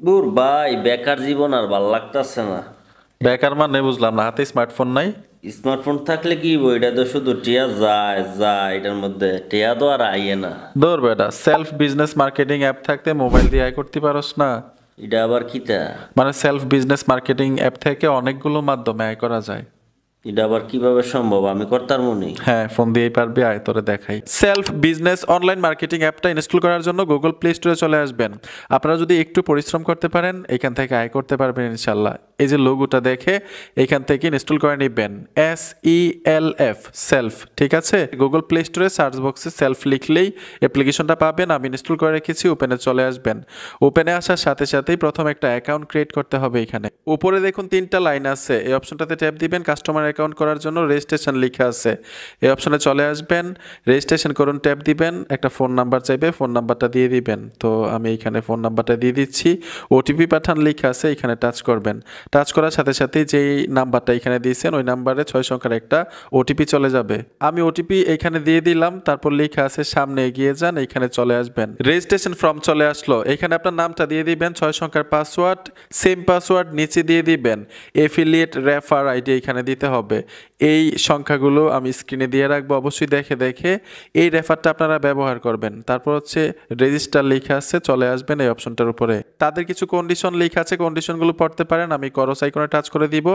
দূর ভাই, বেকার জীবন আর ভাল লাগতেছে না। বেকার মানে বুঝলাম না, হাতে স্মার্টফোন নাই? স্মার্টফোন থাকলে কি হইব, এটা তো শুধু টিয়া যায় যায়, এটার মধ্যে টিয়া তো আর আইয়ে না। দৌড় বেটা, সেলফ বিজনেস মার্কেটিং অ্যাপ থাকতে মোবাইল দিয়ে আয় করতে পারোস না? এটা আবার কিতা? মানে সেলফ বিজনেস মার্কেটিং অ্যাপ থেকে অনেকগুলো মাধ্যমে আয় করা যায়। এটা আবার কিভাবে সম্ভব, আমি করতার মনি? হ্যাঁ, ফোন দিয়েই পারবি, আয় তোরে দেখাই। সেলফ বিজনেস অনলাইন মার্কেটিং অ্যাপটা ইনস্টল করার জন্য গুগল প্লে স্টোরে চলে আসবেন। আপনারা যদি একটু পরিশ্রম করতে পারেন, এখান থেকে আয় করতে পারবেন ইনশাল্লাহ। এই যে লোগোটা দেখে এখান থেকে ইনস্টল করে নেবেন, SELF, সেলফ, ঠিক আছে? গুগল প্লে স্টোরে সার্চ বক্সে সেলফ লিখলেই অ্যাপ্লিকেশনটা পাবেন। আমি ইনস্টল করে রেখেছি, ওপেনে চলে আসবেন। ওপেনে আসার সাথে সাথেই প্রথম একটা অ্যাকাউন্ট ক্রিয়েট করতে হবে। এখানে উপরে দেখুন তিনটা লাইন আছে, এই অপশনটাতে ট্যাপ দিবেন। কাস্টমার অ্যাকাউন্ট করার জন্য রেজিস্ট্রেশন লেখা আছে, এই অপশনে চলে আসবেন, রেজিস্ট্রেশন করুন ট্যাপ দিবেন। একটা ফোন নাম্বার চাইবে, ফোন নাম্বারটা দিয়ে দিবেন। তো আমি এখানে ফোন নাম্বারটা দিয়ে দিচ্ছি। ওটিপি পাঠান লেখা আছে, এখানে টাচ করবেন। টাচ করার সাথে সাথে যেই নাম্বারটা এখানে দিয়েছেন ওই নাম্বারে 6 সংখ্যার একটা ওটিপি চলে যাবে। আমি ওটিপি এখানে দিয়ে দিলাম, তারপর লেখা আছে সামনে এগিয়ে যান, এখানে চলে আসবেন। রেজিস্ট্রেশন ফর্ম চলে আসলো, এখানে আপনার নামটা দিয়ে দিবেন, 6 সংখ্যার পাসওয়ার্ড, সেম পাসওয়ার্ড নিচে দিয়ে দিবেন। এফিলিয়েট রেফার আইডি এখানে দিতে হবে। এই সংখ্যাগুলো আমি স্ক্রিনে দিয়ে রাখবো, অবশ্যই দেখে দেখে এই রেফারটা আপনারা ব্যবহার করবেন। তারপর হচ্ছে রেজিস্টার লেখা আছে, চলে আসবেন এই অপশনটার উপরে। তাদের কিছু কন্ডিশন লেখা আছে, কন্ডিশনগুলো পড়তে পারেন। আমি ক্রস আইকনে টাচ করে দিব।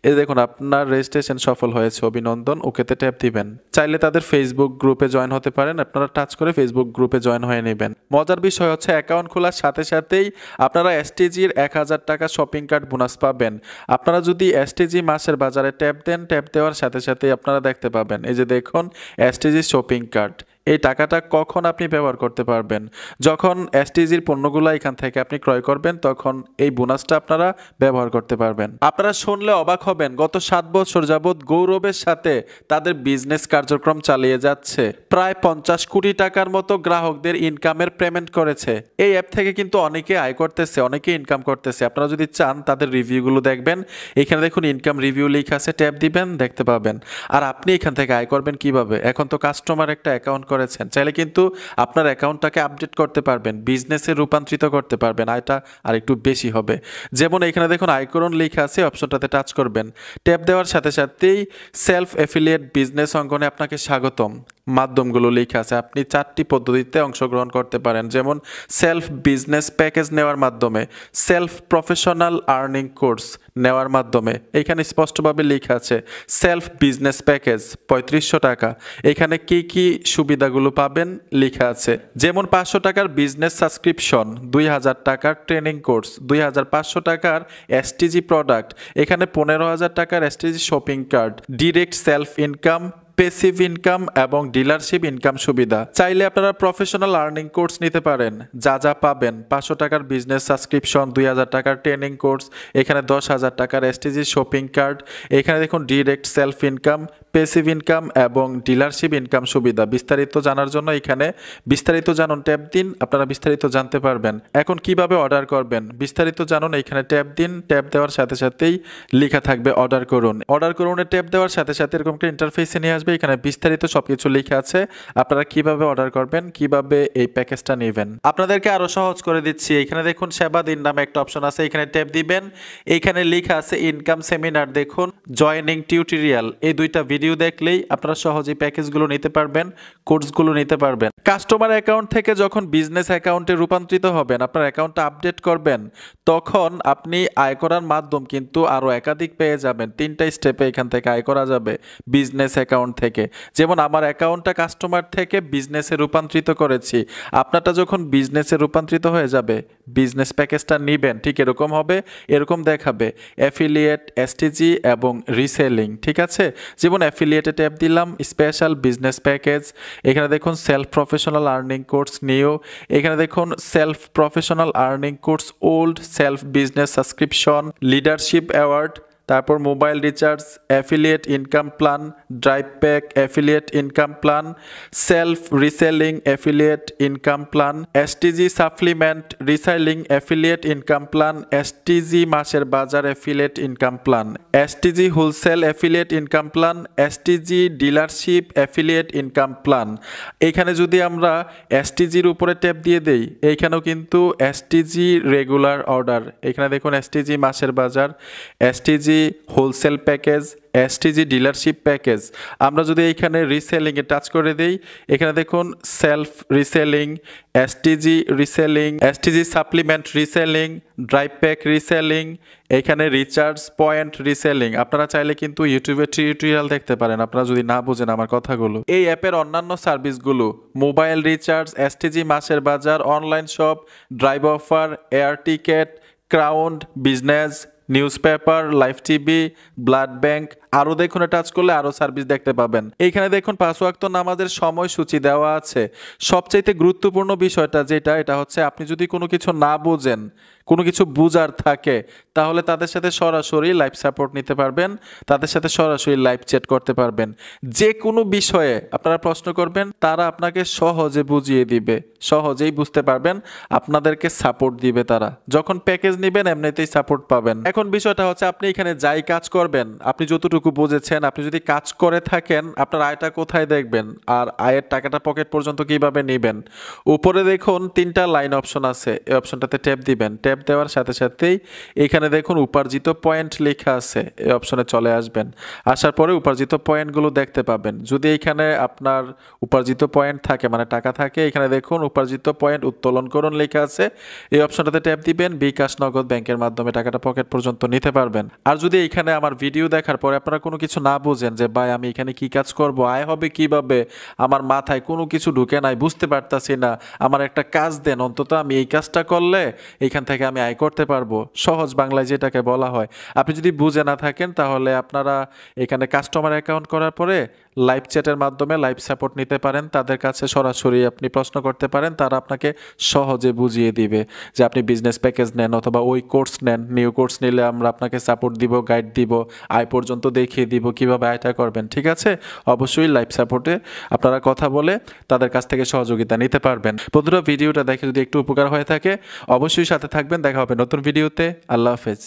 এই দেখুন আপনার রেজিস্ট্রেশন সফল হয়েছে, অভিনন্দন, ওকেতে ট্যাপ দিবেন। চাইলে তাদের ফেসবুক গ্রুপে জয়েন হতে পারেন, আপনারা টাচ করে ফেসবুক গ্রুপে জয়েন হয়ে নেবেন। মজার বিষয় হচ্ছে অ্যাকাউন্ট খোলার সাথে সাথেই আপনারা এসটিজির 1000 টাকা শপিং কার্ড বোনাস পাবেন। আপনারা যদি এসটিজি মাসের বাজারে ট্যাপ দেন, ট্যাপ দেওয়ার সাথে সাথেই আপনারা দেখতে পাবেন, এই যে দেখুন এসটিজি শপিং কার্ড। এই টাকাটা কখন আপনি ব্যবহার করতে পারবেন? যখন এসটিজির পণ্যগুলো এখান থেকে আপনি ক্রয় করবেন, তখন এই বোনাসটা আপনারা ব্যবহার করতে পারবেন। আপনারা শুনলে অবাক হবেন, গত 7 বছর যাবৎ গৌরবের সাথে তাদের বিজনেস কার্যক্রম চালিয়ে যাচ্ছে। প্রায় 50 কোটি টাকার মতো গ্রাহকদের ইনকামের পেমেন্ট করেছে। এই অ্যাপ থেকে কিন্তু অনেকে আয় করতেছে, অনেকে ইনকাম করতেছে। আপনারা যদি চান তাদের রিভিউগুলো দেখবেন, এখানে দেখুন ইনকাম রিভিউ লেখা আছে, ট্যাপ দিবেন, দেখতে পাবেন। আর আপনি এখান থেকে আয় করবেন কিভাবে? এখন তো কাস্টমার একটা অ্যাকাউন্ট করেছেন, চাইলে কিন্তু আপনার অ্যাকাউন্টটাকে আপডেট করতে পারবেন, বিজনেসে রূপান্তরিত করতে পারবেন, আয়টা আর একটু বেশি হবে। যেমন এখানে দেখুন আয়করণ লেখা আছে, অপশনটাতে টাচ করবেন। ট্যাপ দেওয়ার সাথে সাথেই সেলফ অ্যাফিলিয়েট বিজনেস অঙ্গনে আপনাকে স্বাগতম। মাধ্যমগুলো লেখা আছে, আপনি 4টি পদ্ধতিতে অংশগ্রহণ করতে পারেন, যেমন সেলফ বিজনেস প্যাকেজ নেওয়ার মাধ্যমে, সেলফ প্রফেশনাল আর্নিং কোর্স নেওয়ার মাধ্যমে। এখানে স্পষ্টভাবে লেখা আছে সেলফ বিজনেস প্যাকেজ 3500 টাকা। এখানে কি কি সুবিধাগুলো পাবেন লেখা আছে, যেমন 500 টাকার বিজনেস সাবস্ক্রিপশন, 2000 টাকার ট্রেনিং কোর্স, 2500 টাকার এসটিজি প্রোডাক্ট, এখানে 15,000 টাকার STG shopping card, direct self income, passive income এবং ডিলারশিপ ইনকাম সুবিধা। চাইলে আপনারা প্রফেশনাল আর্নিং কোর্স নিতে পারেন। যা যা পাবেন, 500 টাকার বিজনেস সাবস্ক্রিপশন, 2000 টাকার ট্রেনিং কোর্স, এখানে 10,000 টাকার এসটিজি শপিং কার্ড, এখানে দেখুন direct self income, passive income এবং ডিলারশিপ ইনকাম সুবিধা। বিস্তারিত জানার জন্য এখানে বিস্তারিত জানুন ট্যাপ দিন, আপনারা বিস্তারিত জানতে পারবেন। এখন কিভাবে অর্ডার করবেন বিস্তারিত জানুন, এখানে ট্যাপ দিন। ট্যাপ দেওয়ার সাথে সাথেই লেখা থাকবে অর্ডার করুন। অর্ডার করুনে ট্যাপ দেওয়ার সাথে সাথে এরকম একটা ইন্টারফেসে নিয়ে আসবে, এখানে বিস্তারিত সবকিছু লেখা আছে, আপনারা কিভাবে অর্ডার করবেন, কিভাবে এই প্যাকেজটা নেবেন। আপনাদেরকে আরো সহজ করে দিচ্ছি, এখানে দেখুন সেবা দিন নামে একটা অপশন আছে, এখানে ট্যাপ দিবেন। এখানে লেখা আছে ইনকাম সেমিনার, দেখুন জয়েনিং টিউটোরিয়াল। এই দুইটা ভিডিও দেখলেই আপনারা সহজেই প্যাকেজগুলো নিতে পারবেন, কোর্সগুলো নিতে পারবেন। কাস্টমার অ্যাকাউন্ট থেকে যখন বিজনেস অ্যাকাউন্টে রূপান্তরিত হবেন, আপনার অ্যাকাউন্টটা আপডেট করবেন, তখন আপনি আয় করার মাধ্যম কিন্তু আরো একাধিক পেয়ে যাবেন। 3টা স্টেপে এখান থেকে আয় করা যাবে বিজনেস অ্যাকাউন্ট থেকে। যেমন আমার অ্যাকাউন্টটা কাস্টমার থেকে বিজনেসে রূপান্তরিত করেছি, আপনারটা যখন বিজনেসে রূপান্তরিত হয়ে যাবে, বিজনেস প্যাকেজটা নিবেন, ঠিক এরকম হবে, এরকম দেখাবে অ্যাফিলিয়েট, এসটিজি এবং রিসেলিং, ঠিক আছে? যেমন অ্যাফিলিয়েটে ট্যাপ দিলাম, স্পেশাল বিজনেস প্যাকেজ, এখানে দেখুন self professional earning course new, এখানে দেখুন self professional earning course old, self business subscription, leadership award, তারপর mobile recharge, affiliate income plan, drive pack, affiliate income plan, self reselling affiliate income plan, STG supplement reselling affiliate income plan, STG মাসের বাজার affiliate income plan, STG wholesale affiliate income plan, STG dealership affiliate income plan. এইখানে যদি আমরা এসটিজির উপরে tap দিয়ে দেই, এইখানেও কিন্তু এসটিজি রেগুলার অর্ডার, এখানে দেখুন এসটিজি মাসের বাজার, STG wholesale package, STG dealership package. আমরা যদি এইখানে রিসেলিংয়ে টাচ করে দেই, এখানে দেখুন self reselling, STG reselling, STG supplement reselling, drive pack reselling, এখানে রিচার্জ পয়েন্ট রিসেলিং। আপনারা চাইলে কিন্তু ইউটিউবে টিউটোরিয়াল দেখতে পারেন, আপনারা যদি না বুঝেন আমার কথাগুলো। এই অ্যাপের অন্যান্য সার্ভিসগুলো মোবাইল রিচার্জ, এসটিজি মাসের বাজার, online shop, drive offer, air ticket, crowned, business, news paper, live TV, blood bank, আরও দেখুন টাচ করলে আরও সার্ভিস দেখতে পাবেন। এইখানে দেখুন 5 ওয়াক্ত নামাজের সময়সূচি দেওয়া আছে। সবচাইতে গুরুত্বপূর্ণ বিষয়টা যেটা, এটা হচ্ছে আপনি যদি কোনো কিছু না বোঝেন, কোনো কিছু বুঝার থাকে, তাহলে তাদের সাথে সরাসরি লাইভ সাপোর্ট নিতে পারবেন, তাদের সাথে সরাসরি লাইভ চ্যাট করতে পারবেন। যে কোনো বিষয়ে আপনারা প্রশ্ন করবেন, তারা আপনাকে সহজে বুঝিয়ে দিবে, সহজেই বুঝতে পারবেন, আপনাদেরকে সাপোর্ট দিবে তারা। যখন প্যাকেজ নেবেন এমনিতেই সাপোর্ট পাবেন। এখন বিষয়টা হচ্ছে আপনি এখানে যাই কাজ করবেন, আপনি যতটুকু বুঝেছেন, আপনি যদি কাজ করে থাকেন, আপনার আয়টা কোথায় দেখবেন আর আয়ের টাকাটা পকেট পর্যন্ত কিভাবে নেবেন। উপরে দেখুন 3টা লাইন অপশন আছে, এই অপশনটাতে ট্যাপ দিবেন। ট্যাপ দেওয়ার সাথে সাথেই এখানে দেখুন উপার্জিত পয়েন্ট লেখা আছে, এই অপশনে চলে আসবেন। আসার পরে উপার্জিত পয়েন্টগুলো দেখতে পাবেন। যদি এখানে আপনার উপার্জিত পয়েন্ট থাকে, মানে টাকা থাকে, এখানে দেখুন উপার্জিত পয়েন্ট উত্তোলন করুন লেখা আছে, এই অপশনটাতে ট্যাপ দিবেন। বিকাশ, নগদ, ব্যাংকের মাধ্যমে টাকাটা পকেট পর্যন্ত নিতে পারবেন। আর যদি এখানে আমার ভিডিও দেখার পরে আপনারা কোনো কিছু না বুঝেন, যে ভাই আমি এখানে কি কাজ করব, আয় হবে কিভাবে, আমার মাথায় কোনো কিছু ঢুকে নাই, বুঝতে পারতাছি না, আমার একটা কাজ দেন, অন্তত আমি এই কাজটা করলে এইখান থেকে আমি আয় করতে পারবো, সহজ বাংলায় যেটাকে বলা হয়। আপনি যদি বুঝে না থাকেন, তাহলে আপনারা এখানে কাস্টমার অ্যাকাউন্ট করার পরে লাইভ চ্যাটের মাধ্যমে লাইভ সাপোর্ট নিতে পারেন, তাদের কাছে সরাসরি আপনি প্রশ্ন করতে পারেন, তারা আপনাকে সহজে বুঝিয়ে দিবে যে আপনি বিজনেস প্যাকেজ নেন অথবা ওই কোর্স নেন, নিউ কোর্স নিলে আমরা আপনাকে সাপোর্ট দিব, গাইড দিব, আয় পর্যন্ত দেখিয়ে দিব কিভাবে আয়টা করবেন। ঠিক আছে, অবশ্যই লাইভ সাপোর্টে আপনারা কথা বলে তাদের কাছ থেকে সহযোগিতা নিতে পারবেন। বন্ধুরা, ভিডিওটা দেখে যদি একটু উপকার হয়ে থাকে অবশ্যই সাথে থাকবেন। দেখা হবে নতুন ভিডিওতে। আল্লাহ হাফেজ।